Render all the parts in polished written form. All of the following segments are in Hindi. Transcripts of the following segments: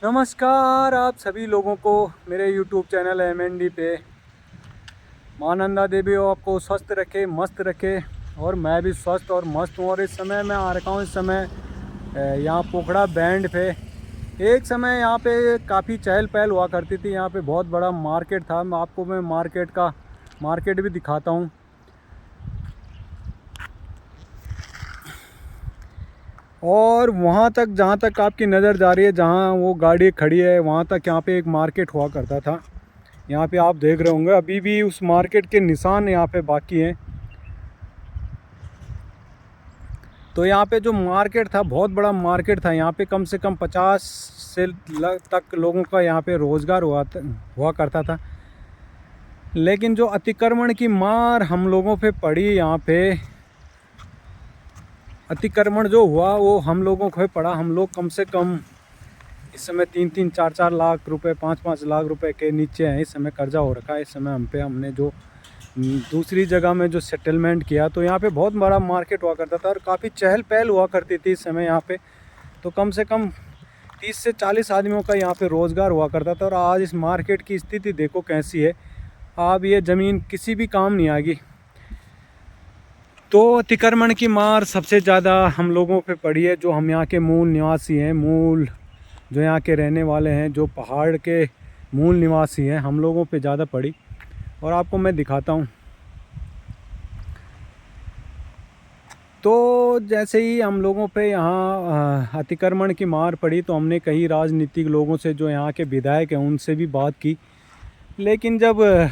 नमस्कार आप सभी लोगों को मेरे YouTube चैनल MND पे। मानंदा देवी हो आपको स्वस्थ रखे, मस्त रखे। और मैं भी स्वस्थ और मस्त हूँ। और इस समय मैं आ रखा हूँ इस समय यहाँ पोखड़ा बैंड पे। एक समय यहाँ पे काफ़ी चहल पहल हुआ करती थी। यहाँ पे बहुत बड़ा मार्केट था। आपको मैं मार्केट भी दिखाता हूँ। और वहाँ तक जहाँ तक आपकी नज़र जा रही है, जहाँ वो गाड़ी खड़ी है, वहाँ तक यहाँ पे एक मार्केट हुआ करता था। यहाँ पे आप देख रहे होंगे अभी भी उस मार्केट के निशान यहाँ पे बाकी हैं। तो यहाँ पे जो मार्केट था बहुत बड़ा मार्केट था। यहाँ पे कम से कम 50 से तक लोगों का यहाँ पे रोज़गार हुआ करता था। लेकिन जो अतिक्रमण की मार हम लोगों पे पड़ी, यहाँ पे अतिक्रमण जो हुआ वो हम लोगों को पड़ा। हम लोग कम से कम इस समय 3-3, 4-4 लाख रुपए, 5-5 लाख रुपए के नीचे हैं। इस समय कर्जा हो रखा है। इस समय हमने जो दूसरी जगह में जो सेटलमेंट किया, तो यहाँ पे बहुत बड़ा मार्केट हुआ करता था और काफ़ी चहल पहल हुआ करती थी इस समय यहाँ पे। तो कम से कम 30 से 40 आदमियों का यहाँ पे रोज़गार हुआ करता था। और आज इस मार्केट की स्थिति देखो कैसी है। अब ये ज़मीन किसी भी काम नहीं आएगी। तो अतिक्रमण की मार सबसे ज़्यादा हम लोगों पे पड़ी है, जो हम यहाँ के मूल निवासी हैं, जो यहाँ के रहने वाले हैं, जो पहाड़ के मूल निवासी हैं, हम लोगों पे ज़्यादा पड़ी। और आपको मैं दिखाता हूँ। तो जैसे ही हम लोगों पे यहाँ अतिक्रमण की मार पड़ी, तो हमने कई राजनीतिक लोगों से, जो यहाँ के विधायक हैं, उनसे भी बात की। लेकिन जब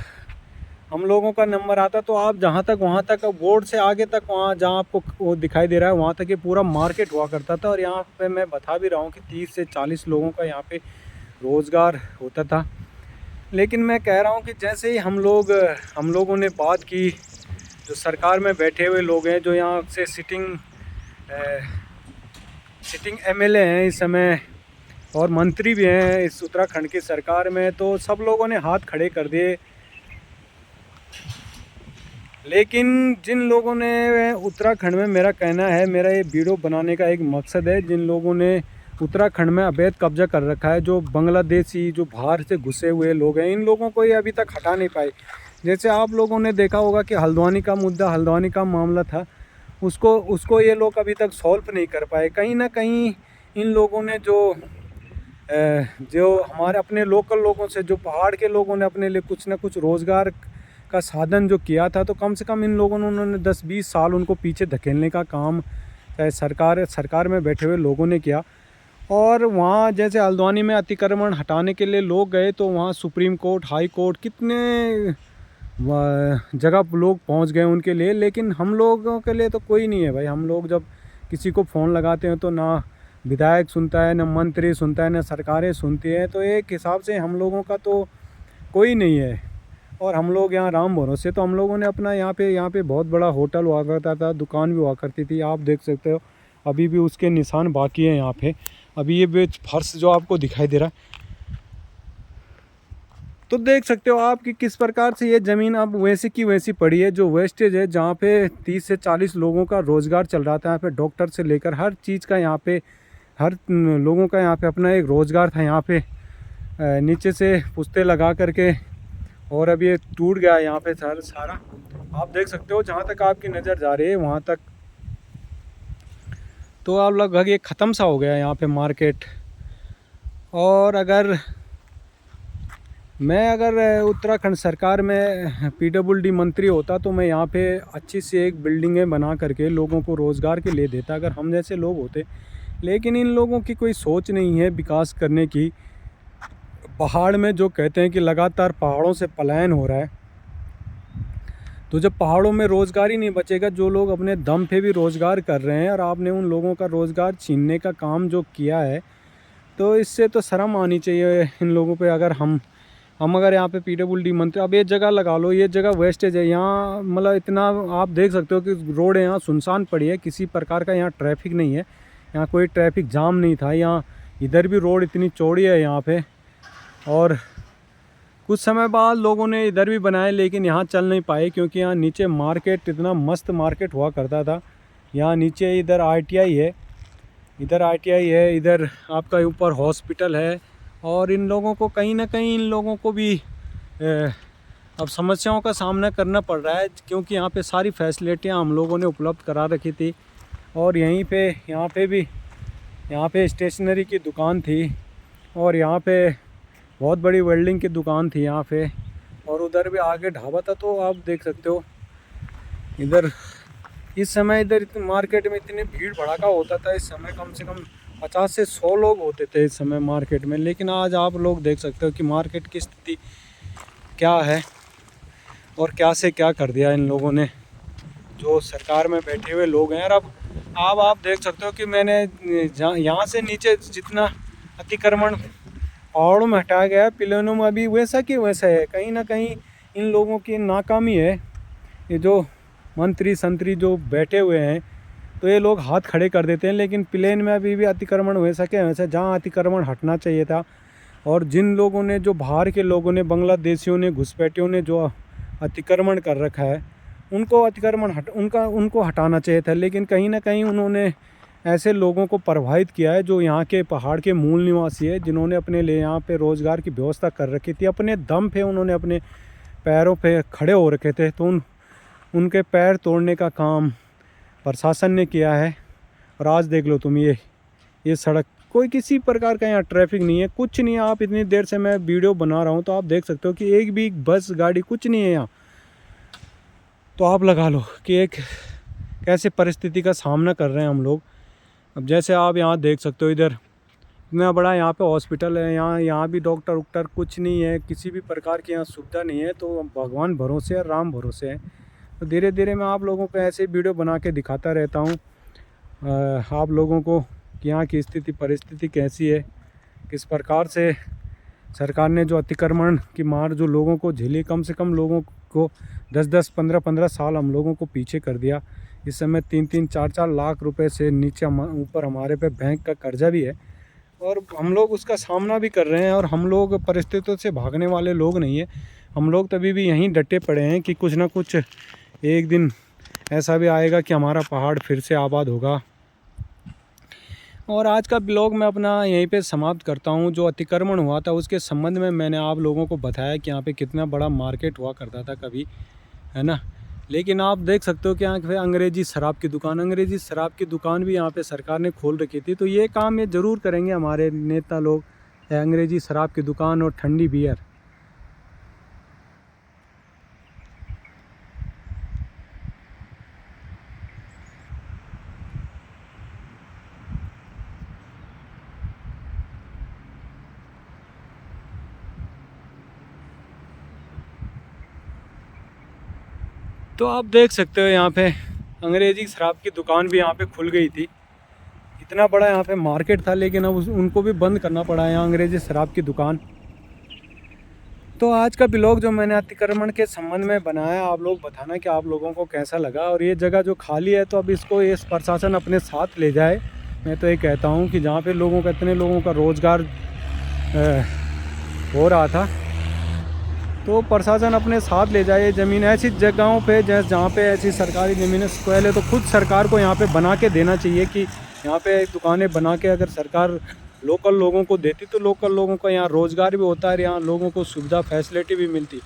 हम लोगों का नंबर आता तो आप जहाँ तक वहाँ तक बोर्ड से आगे तक, वहाँ जहाँ आपको वो दिखाई दे रहा है, वहाँ तक ये पूरा मार्केट हुआ करता था। और यहाँ पे मैं बता भी रहा हूँ कि 30 से 40 लोगों का यहाँ पे रोज़गार होता था। लेकिन मैं कह रहा हूँ कि जैसे ही हम लोगों ने बात की, जो सरकार में बैठे हुए लोग हैं, जो यहाँ से सिटिंग MLA हैं इस समय, और मंत्री भी हैं इस उत्तराखंड की सरकार में, तो सब लोगों ने हाथ खड़े कर दिए। लेकिन जिन लोगों ने उत्तराखंड में, मेरा कहना है, मेरा ये वीडियो बनाने का एक मकसद है, जिन लोगों ने उत्तराखंड में अवैध कब्जा कर रखा है, जो बांग्लादेशी, जो बाहर से घुसे हुए लोग हैं, इन लोगों को ये अभी तक हटा नहीं पाए। जैसे आप लोगों ने देखा होगा कि हल्द्वानी का मामला था, उसको ये लोग अभी तक सॉल्व नहीं कर पाए। कहीं ना कहीं इन लोगों ने जो हमारे अपने लोकल लोगों से, जो पहाड़ के लोगों ने अपने लिए कुछ ना कुछ रोज़गार का साधन जो किया था, तो कम से कम इन लोगों ने, उन्होंने 10-20 साल उनको पीछे धकेलने का काम चाहे सरकार में बैठे हुए लोगों ने किया। और वहाँ जैसे हल्द्वानी में अतिक्रमण हटाने के लिए लोग गए, तो वहाँ सुप्रीम कोर्ट, हाई कोर्ट, कितने जगह लोग पहुँच गए उनके लिए। लेकिन हम लोगों के लिए तो कोई नहीं है भाई। हम लोग जब किसी को फ़ोन लगाते हैं, तो ना विधायक सुनता है, ना मंत्री सुनता है, ना सरकारें सुनती है। तो एक हिसाब से हम लोगों का तो कोई नहीं है। और हम लोग यहाँ राम भरोसे, तो हम लोगों ने अपना यहाँ पे बहुत बड़ा होटल हुआ करता था, दुकान भी हुआ करती थी। आप देख सकते हो अभी भी उसके निशान बाकी हैं यहाँ पे। अभी ये फर्श जो आपको दिखाई दे रहा है, तो देख सकते हो आप कि किस प्रकार से ये ज़मीन अब वैसी की वैसी पड़ी है। जो वेस्टेज है, जहाँ पे 30 से 40 लोगों का रोज़गार चल रहा था, यहाँ पे डॉक्टर से लेकर हर चीज़ का, यहाँ पे हर लोगों का यहाँ पे अपना एक रोज़गार था। यहाँ पे नीचे से पुश्ते लगा करके, और अब ये टूट गया है यहाँ पे सारा। आप देख सकते हो जहाँ तक आपकी नज़र जा रही है वहाँ तक, तो अब लगभग ये ख़त्म सा हो गया है यहाँ पे मार्केट। और अगर उत्तराखंड सरकार में PWD मंत्री होता, तो मैं यहाँ पे अच्छी सी एक बिल्डिंगें बना करके लोगों को रोज़गार के लिए देता, अगर हम जैसे लोग होते। लेकिन इन लोगों की कोई सोच नहीं है विकास करने की। पहाड़ में जो कहते हैं कि लगातार पहाड़ों से पलायन हो रहा है, तो जब पहाड़ों में रोज़गार ही नहीं बचेगा, जो लोग अपने दम पे भी रोज़गार कर रहे हैं, और आपने उन लोगों का रोज़गार छीनने का काम जो किया है, तो इससे तो शर्म आनी चाहिए इन लोगों पे। अगर हम अगर यहाँ पे PWD मंत्री, अब ये जगह लगा लो, ये जगह वेस्टेज है यहाँ, मतलब इतना आप देख सकते हो कि रोड यहाँ सुनसान पड़ी है, किसी प्रकार का यहाँ ट्रैफिक नहीं है, यहाँ कोई ट्रैफिक जाम नहीं था। यहाँ इधर भी रोड इतनी चौड़ी है यहाँ पे। और कुछ समय बाद लोगों ने इधर भी बनाए, लेकिन यहाँ चल नहीं पाए, क्योंकि यहाँ नीचे मार्केट, इतना मस्त मार्केट हुआ करता था। यहाँ नीचे इधर ITI है, इधर आपका ऊपर हॉस्पिटल है, और इन लोगों को कहीं ना कहीं इन लोगों को भी अब समस्याओं का सामना करना पड़ रहा है, क्योंकि यहाँ पे सारी फैसिलिटियाँ हम लोगों ने उपलब्ध करा रखी थी। और यहाँ पे स्टेशनरी की दुकान थी, और यहाँ पे बहुत बड़ी वेल्डिंग की दुकान थी यहाँ पे, और उधर भी आगे ढाबा था। तो आप देख सकते हो इधर इस समय इधर मार्केट में इतनी भीड़ भड़ाका होता था। इस समय कम से कम 50 से 100 लोग होते थे इस समय मार्केट में। लेकिन आज आप लोग देख सकते हो कि मार्केट की स्थिति क्या है और क्या से क्या कर दिया इन लोगों ने, जो सरकार में बैठे हुए लोग हैं। और अब आप देख सकते हो कि मैंने यहाँ से नीचे जितना अतिक्रमण पहाड़ों में हटाया गया है, प्लेनों में अभी वैसा कि वैसा है। कहीं ना कहीं इन लोगों की नाकामी है। ये जो मंत्री संतरी जो बैठे हुए हैं, तो ये लोग हाथ खड़े कर देते हैं, लेकिन प्लेन में अभी भी अतिक्रमण वैसा के वैसा, जहाँ अतिक्रमण हटना चाहिए था। और जिन लोगों ने, जो बाहर के लोगों ने, बांग्लादेशियों ने, घुसपैठियों ने जो अतिक्रमण कर रखा है, उनको उनको हटाना चाहिए था। लेकिन कहीं ना कहीं उन्होंने ऐसे लोगों को प्रभावित किया है जो यहाँ के पहाड़ के मूल निवासी है, जिन्होंने अपने लिए यहाँ पे रोज़गार की व्यवस्था कर रखी थी। अपने दम पे उन्होंने अपने पैरों पे खड़े हो रखे थे, तो उनके पैर तोड़ने का काम प्रशासन ने किया है। और आज देख लो तुम, ये सड़क, कोई किसी प्रकार का यहाँ ट्रैफिक नहीं है, कुछ नहीं है। आप इतनी देर से मैं वीडियो बना रहा हूँ, तो आप देख सकते हो कि एक भी बस गाड़ी कुछ नहीं है यहाँ। तो आप लगा लो कि एक कैसे परिस्थिति का सामना कर रहे हैं हम लोग। अब जैसे आप यहाँ देख सकते हो, इधर इतना बड़ा यहाँ पे हॉस्पिटल है, यहाँ भी डॉक्टर वॉक्टर कुछ नहीं है, किसी भी प्रकार की यहाँ सुविधा नहीं है। तो भगवान भरोसे है, राम भरोसे है। तो धीरे धीरे मैं आप लोगों को ऐसे वीडियो बना के दिखाता रहता हूँ आप लोगों को कि यहाँ की स्थिति परिस्थिति कैसी है, किस प्रकार से सरकार ने जो अतिक्रमण की मार जो लोगों को झेली, कम से कम लोगों को 10-10, 15-15 साल हम लोगों को पीछे कर दिया। इस समय 3-3, 4-4 लाख रुपए से नीचे ऊपर हमारे पे बैंक का कर्जा भी है, और हम लोग उसका सामना भी कर रहे हैं। और हम लोग परिस्थितियों से भागने वाले लोग नहीं हैं। हम लोग तभी भी यहीं डटे पड़े हैं कि कुछ ना कुछ एक दिन ऐसा भी आएगा कि हमारा पहाड़ फिर से आबाद होगा। और आज का ब्लॉग मैं अपना यहीं पे समाप्त करता हूँ। जो अतिक्रमण हुआ था उसके संबंध में मैंने आप लोगों को बताया कि यहाँ पे कितना बड़ा मार्केट हुआ करता था कभी, है ना। लेकिन आप देख सकते हो कि यहाँ पे अंग्रेज़ी शराब की दुकान भी यहाँ पे सरकार ने खोल रखी थी। तो ये काम ये ज़रूर करेंगे हमारे नेता लोग, अंग्रेज़ी शराब की दुकान और ठंडी बियर। तो आप देख सकते हो यहाँ पे अंग्रेज़ी शराब की दुकान भी यहाँ पे खुल गई थी। इतना बड़ा यहाँ पे मार्केट था, लेकिन अब उनको भी बंद करना पड़ा है यहाँ अंग्रेज़ी शराब की दुकान। तो आज का ब्लॉग जो मैंने अतिक्रमण के संबंध में बनाया, आप लोग बताना कि आप लोगों को कैसा लगा। और ये जगह जो खाली है, तो अब इसको ये प्रशासन अपने साथ ले जाए। मैं तो ये कहता हूँ कि जहाँ पे इतने लोगों का रोज़गार हो रहा था, तो प्रशासन अपने साथ ले जाए। ज़मीन ऐसी जगहों पे जहाँ पे ऐसी सरकारी ज़मीनें, पहले तो खुद सरकार को यहाँ पे बना के देना चाहिए कि यहाँ पे दुकानें बना के अगर सरकार लोकल लोगों को देती, तो लोकल लोगों का यहाँ रोज़गार भी होता है, यहाँ लोगों को सुविधा फैसिलिटी भी मिलती।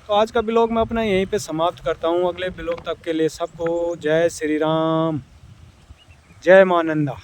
तो आज का ब्लॉग मैं अपना यहीं पे समाप्त करता हूँ। अगले ब्लॉग तक के लिए सबको जय श्री राम, जय मां नंदा।